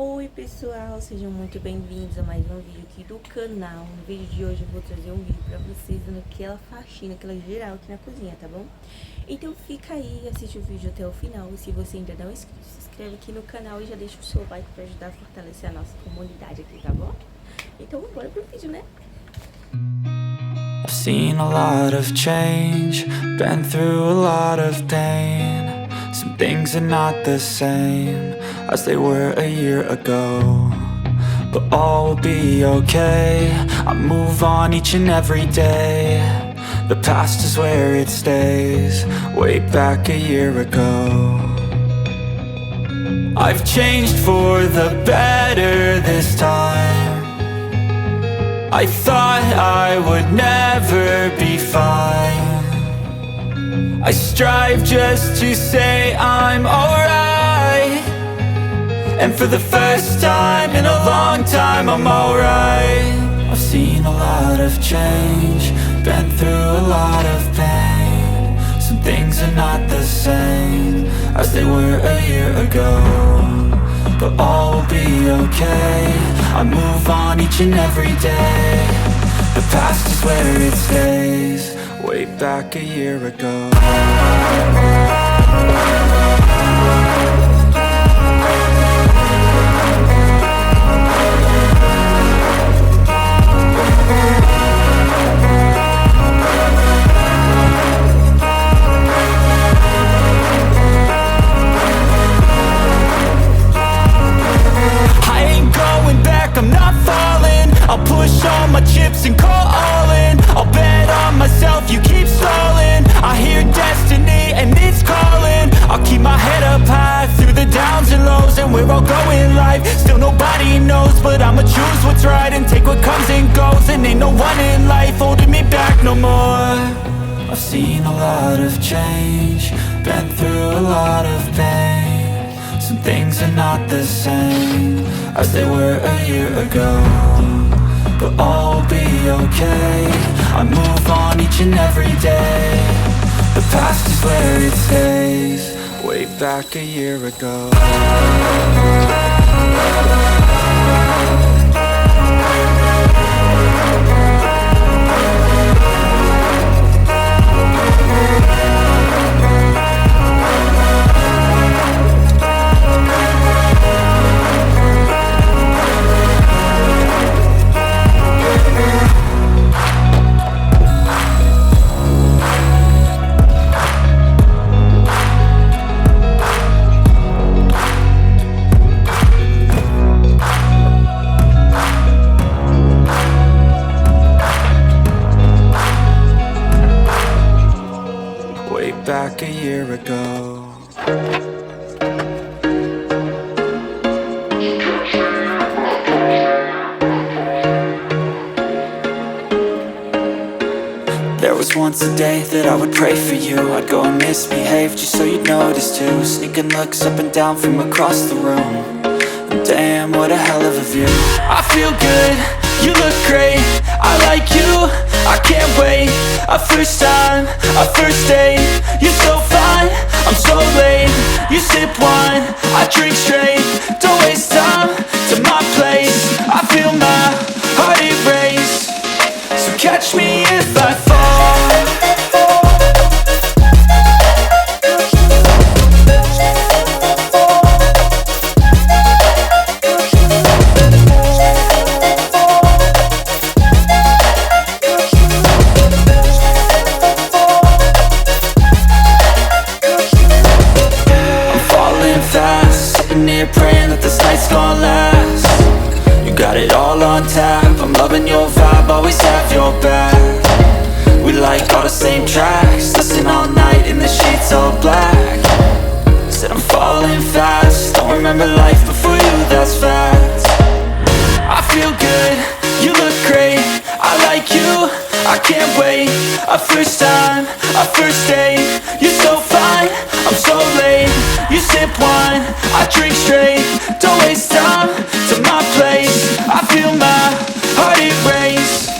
Oi pessoal, sejam muito bem-vindos a mais um vídeo aqui do canal. No vídeo de hoje eu vou trazer um vídeo pra vocês dando aquela faxina, aquela geral aqui na cozinha, tá bom? Então fica aí e assiste o vídeo até o final. E se você ainda não é inscrito, se inscreve aqui no canal e já deixa o seu like pra ajudar a fortalecer a nossa comunidade aqui, tá bom? Então bora pro vídeo, né? I've seen a lot of change, been through a lot of pain. Some things are not the same as they were a year ago, but all will be okay. I move on each and every day. The past is where it stays, way back a year ago. I've changed for the better this time. I thought I would never be fine. I strive just to say I'm alright, and for the first time in a long time I'm alright. I've seen a lot of change, been through a lot of pain. Some things are not the same as they were a year ago, but all will be okay. I move on each and every day. The past is where it stays, way back a year ago. I'm not falling, I'll push all my chips and call all in. I'll bet on myself, you keep stalling. I hear destiny and it's calling. I'll keep my head up high through the downs and lows, and we're all going life. Still nobody knows, but I'ma choose what's right and take what comes and goes. And ain't no one in life holding me back no more. I've seen a lot of change, been through a lot of pain. Some things are not the same as they were a year ago, but all will be okay. I move on each and every day. The past is where it stays, way back a year ago. Back a year ago. There was once a day that I would pray for you. I'd go and misbehave just so you'd notice too. Sneaking looks up and down from across the room, and damn, what a hell of a view. I feel good, you look great, I like you, I can't wait. A first time, a first date. You're so fine, I'm so late. You sip wine, I drink straight. Don't waste time to my place. I feel my heart erase. So catch me if I fall. Praying that this night's gonna last. You got it all on tap, I'm loving your vibe, always have your back. We like all the same tracks, listen all night in the sheets all black. Said I'm falling fast, don't remember life before you, that's fact. I feel good, you look great, I like you, I can't wait. A first time, a first date. You're so fine, I'm so late. You sip wine, I drink straight. Don't waste time to my place. I feel my heart erase.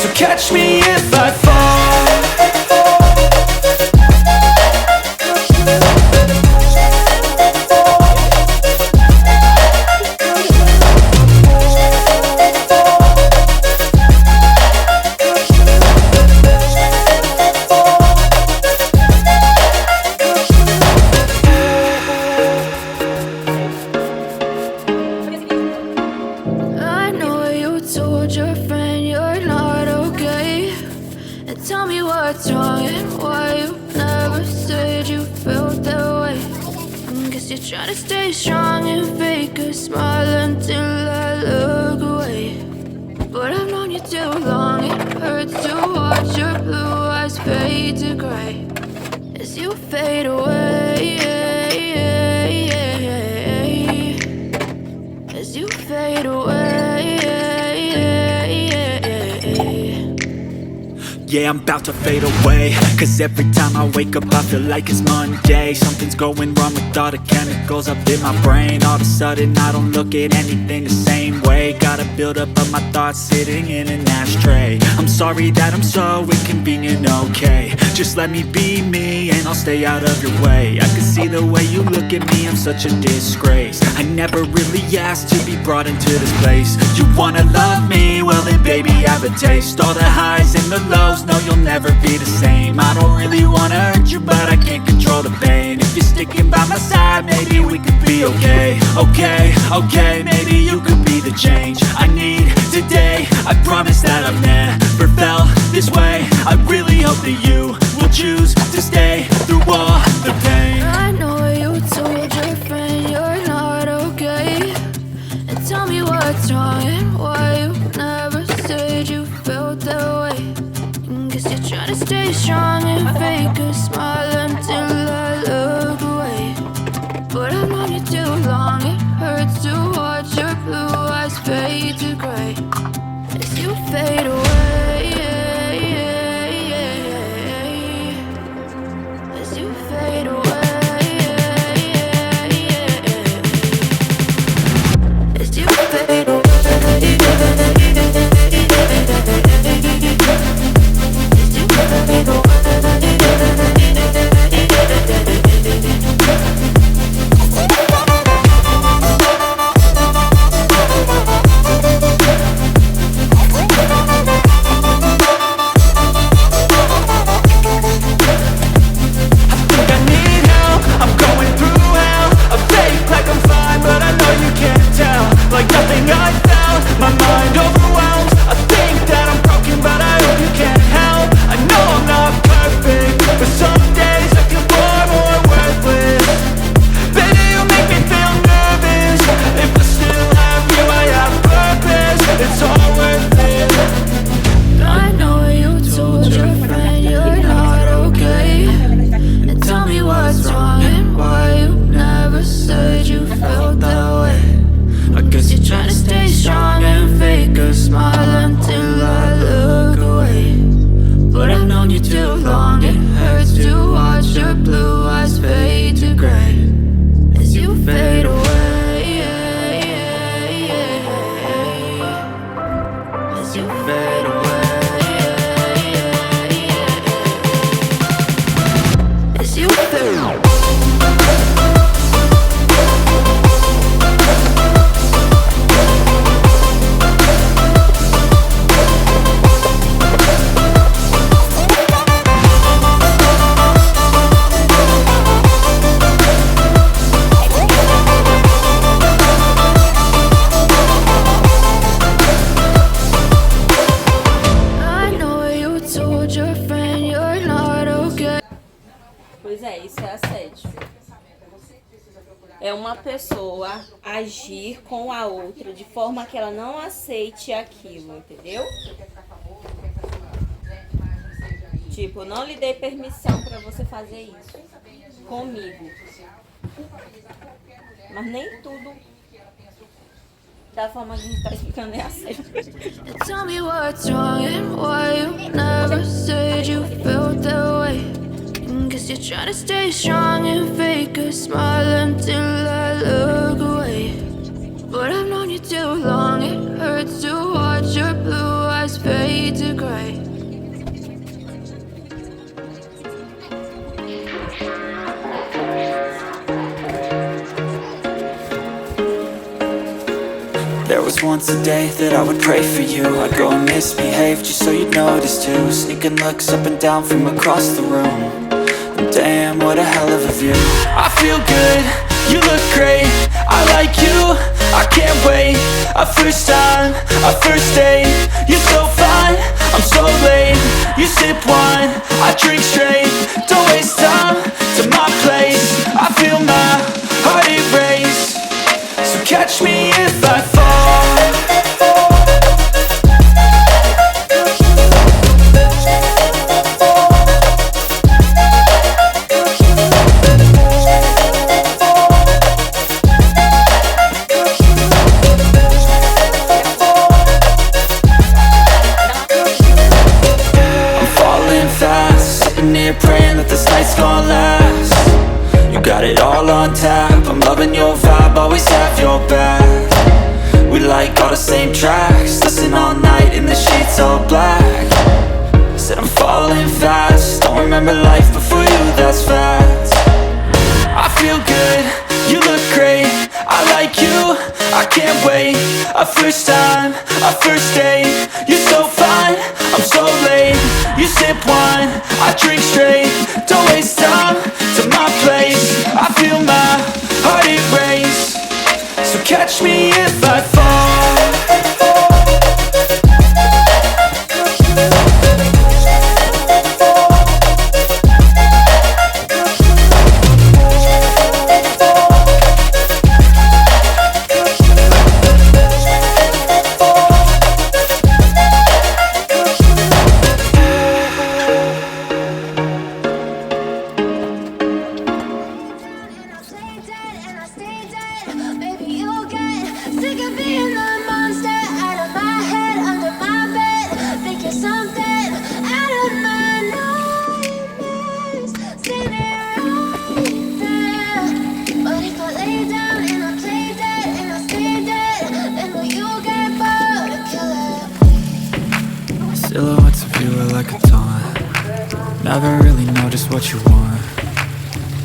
So catch me if I fall. what's wrong and why you never said you felt that way. Guess you're trying to stay strong and fake a smile until I look away. But I've known you too long, it hurts to watch your blue eyes fade to gray as you fade away, as you fade away. Yeah, I'm about to fade away, cause every time I wake up I feel like it's Monday. Something's going wrong with all the chemicals up in my brain. All of a sudden I don't look at anything the same way. Gotta build up of my thoughts sitting in an ashtray. I'm sorry that I'm so inconvenient, okay. Just let me be me and I'll stay out of your way. I can see the way you look at me, I'm such a disgrace. I never really asked to be brought into this place. You wanna love me? Well then baby have a taste. All the highs and the lows, no you'll never be the same. I don't really wanna hurt you but I can't control the pain. If you're sticking by my side maybe we could be okay. Okay, maybe you could be the change I need today. I promise that I've never felt this way. I really hope that you will choose to stay through all the pain. I know you told your friend you're not okay, and tell me what's wrong and why you never said you felt that way. Guess you're trying to stay strong and fake a smile until I look away. But I've known you too long, it hurts to watch your blue eyes fade to gray as you fade away, as you fade away, as you fade away. Pois é, isso é assédio. É uma pessoa agir com a outra de forma que ela não aceite aquilo, entendeu? Tipo, eu não lhe dei permissão pra você fazer isso comigo. Mas nem tudo da forma que a gente tá explicando é assédio. Tell me what's wrong and why you never said you felt that way. Guess you're trying to stay strong and fake a smile until I look away. But I've known you too long, it hurts to watch your blue eyes fade to gray. There was once a day that I would pray for you. I'd go and misbehave just so you'd notice too. Sneaking looks up and down from across the room. And damn, what a hell of a view. I feel good, you look great, I like you, I can't wait. A first time, a first date, you're so fine, I'm so late. You sip wine, I drink straight, don't waste time to my place. I feel my heart erase, so catch me if I fall. Praying that this night's gonna last. You got it all on tap, I'm loving your vibe, always have your back. We like all the same tracks, listen all night in the sheets all black. Said I'm falling fast, don't remember life before you, that's facts. I feel good, you look great, I like you, I can't wait. A first time, a first date, you're so fine, I'm so late. You sip wine, I drink straight, don't waste time to my place. I feel my heart erase, so catch me if I fall. Silhouettes of you are like a taunt, never really know just what you want.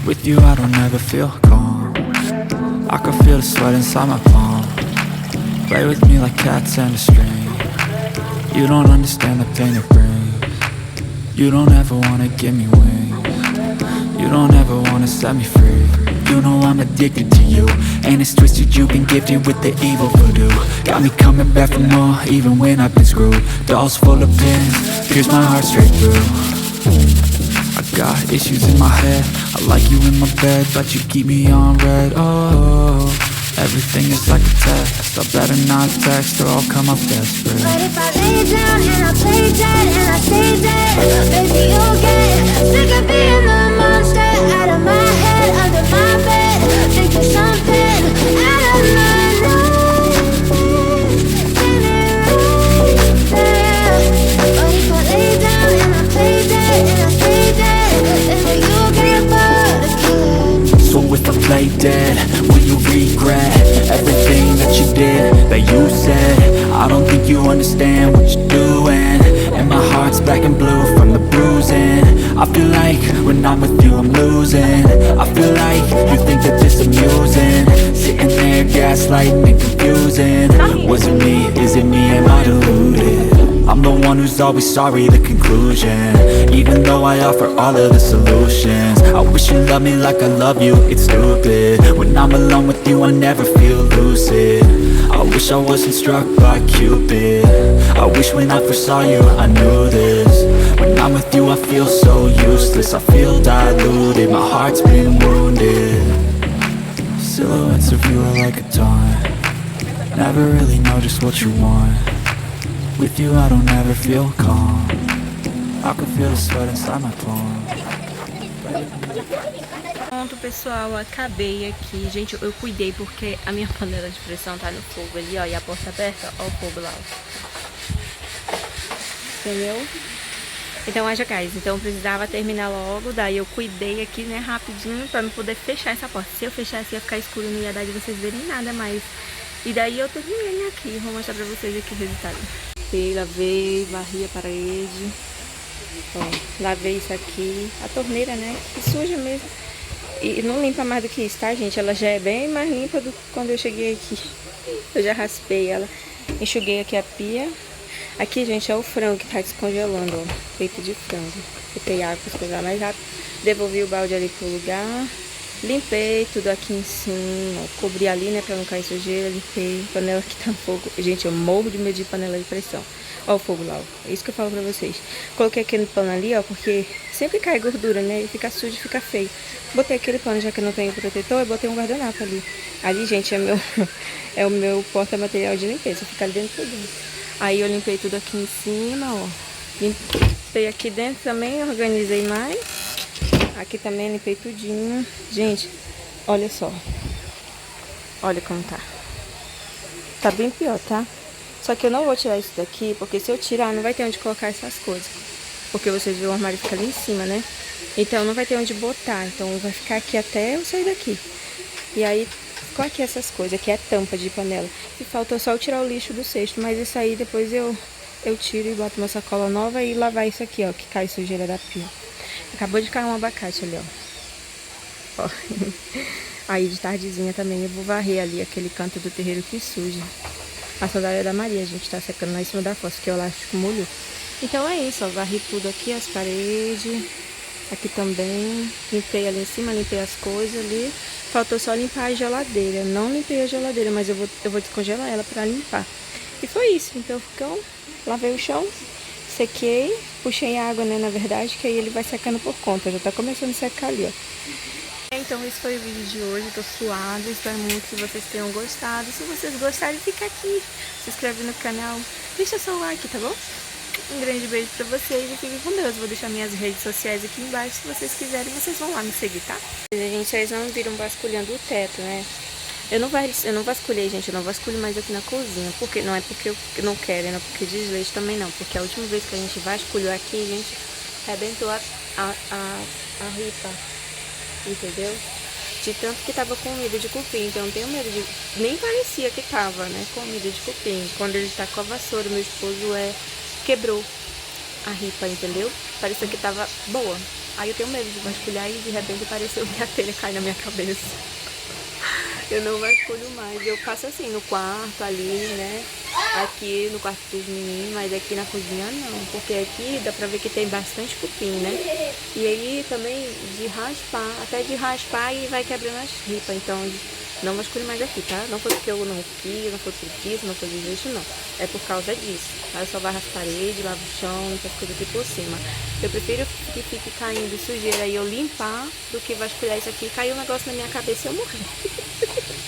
With you I don't ever feel calm, I can feel the sweat inside my palm. Play with me like cats and a string, you don't understand the pain it brings. You don't ever wanna give me wings, you don't ever wanna set me free. You know I'm addicted to you, and it's twisted, you've been gifted with the evil voodoo. Got me coming back for more, even when I've been screwed. Dolls full of pins, pierce my heart straight through. I got issues in my head, I like you in my bed, but you keep me on red. Oh, everything is like a test, I better not text or I'll come off desperate. But if I lay down and I play dead and I stay dead, baby you'll get sick of being the monster out of my head, under my bed. Think there's something out of my nightmares, and it right there. But if I lay down and I play dead and I stay dead, then you'll get bored of killing. So if I play dead, will you regret everything that you did, that you said? I don't think you understand what you're doing, and my heart's black and blue from the bruising. I feel like when I'm with you I'm losing, I feel like you think that this amusing, sitting there gaslighting and confusing. Was it me, is it me, am I deluded? I'm the one who's always sorry, the conclusion, even though I offer all of the solutions. I wish you loved me like I love you, it's stupid. When I'm alone with you I never feel lucid. I wish I wasn't struck by Cupid, I wish when I first saw you I knew this. When I'm with you I feel so useless, I feel diluted, my heart's been wounded. Silhouettes of you are like a taunt, never really know just what you want. With you I don't ever feel calm, I can feel the sweat inside my palm. Pronto, pessoal, acabei aqui. Gente, eu cuidei porque a minha panela de pressão tá no fogo ali, ó, e a porta aberta, ó o fogo lá, ó. Entendeu? Então, haja gás. Então, eu precisava terminar logo, daí eu cuidei aqui, né, rapidinho, pra me poder fechar essa porta. Se eu fechasse, ia ficar escuro, não ia dar de vocês verem nada mais. E daí eu terminei aqui, vou mostrar pra vocês aqui o resultado. Lavei, varri a parede, ó, lavei isso aqui, a torneira, né, que suja mesmo. E não limpa mais do que isso, tá, gente? Ela já é bem mais limpa do que quando eu cheguei aqui. Eu já raspei ela, enxuguei aqui a pia. Aqui, gente, é o frango que tá descongelando, ó, peito de frango. Botei água pra descongelar mais rápido, devolvi o balde ali pro lugar. Limpei tudo aqui em cima, ó, cobri ali, né, pra não cair sujeira, limpei, panela que tá um pouco... Gente, eu morro de medo de panela de pressão. Ó o fogo lá, ó. É isso que eu falo pra vocês. Coloquei aquele pano ali, ó, porque sempre cai gordura, né? E fica sujo, fica feio. Botei aquele pano, já que eu não tenho protetor, eu botei um guardanapo ali. Ali, gente, é o meu porta-material de limpeza. Fica ali dentro tudo. Aí eu limpei tudo aqui em cima, ó. Limpei aqui dentro também, organizei mais. Aqui também limpei tudinho. Gente, olha só. Olha como tá. Tá bem pior, tá? Só que eu não vou tirar isso daqui, porque se eu tirar, não vai ter onde colocar essas coisas. Porque vocês viram, o armário fica ali em cima, né? Então não vai ter onde botar. Então vai ficar aqui até eu sair daqui. E aí, ficou aqui essas coisas. Aqui é tampa de panela. E faltou só eu tirar o lixo do cesto. Mas isso aí depois eu tiro e boto uma sacola nova e lavar isso aqui, ó. Que cai sujeira da pia. Acabou de cair um abacate ali, ó. Ó. Aí de tardezinha também eu vou varrer ali aquele canto do terreiro que suja. A sandália da Maria, a gente tá secando lá em cima da fossa, que eu acho que molhou. Então é isso, ó. Varri tudo aqui, as paredes. Aqui também. Limpei ali em cima, limpei as coisas ali. Faltou só limpar a geladeira. Não limpei a geladeira, mas eu vou descongelar ela pra limpar. E foi isso. Então lavei o chão, sequei, puxei água, né, na verdade, que aí ele vai secando por conta. Já tá começando a secar ali, ó. Então esse foi o vídeo de hoje, tô suada, espero muito que vocês tenham gostado. Se vocês gostarem, fica aqui, se inscreve no canal, deixa seu like, tá bom? Um grande beijo pra vocês e fiquem com Deus. Vou deixar minhas redes sociais aqui embaixo, se vocês quiserem, vocês vão lá me seguir, tá? Gente, vocês não viram vasculhando o teto, né? Eu não vasculhei, gente, eu não vasculho mais aqui na cozinha, porque não é porque eu não quero, não é porque desleixo também não, porque a última vez que a gente vasculhou aqui, gente, arrebentou a ripa. Entendeu? De tanto que tava com medo de cupim. Então eu tenho medo de... Nem parecia que tava, né? Com medo de cupim. Quando ele tá com a vassoura, meu esposo quebrou a ripa, entendeu? Parecia que tava boa. Aí eu tenho medo de vasculhar e de repente pareceu que a telha cai na minha cabeça. Eu não vasculho mais. Eu faço assim no quarto ali, né? Aqui no quarto dos meninos, mas aqui na cozinha não. Porque aqui dá pra ver que tem bastante cupim, né? E aí também de raspar e vai quebrando as ripas. Então não vasculho mais aqui, tá? Não foi porque eu não quis, não foi preguiça, não foi desleixo, não. É por causa disso. Aí eu só varro as paredes, lavo o chão, essas coisas aqui por cima. Eu prefiro que fique caindo sujeira e eu limpar do que vasculhar isso aqui e cair um negócio na minha cabeça e eu morrer.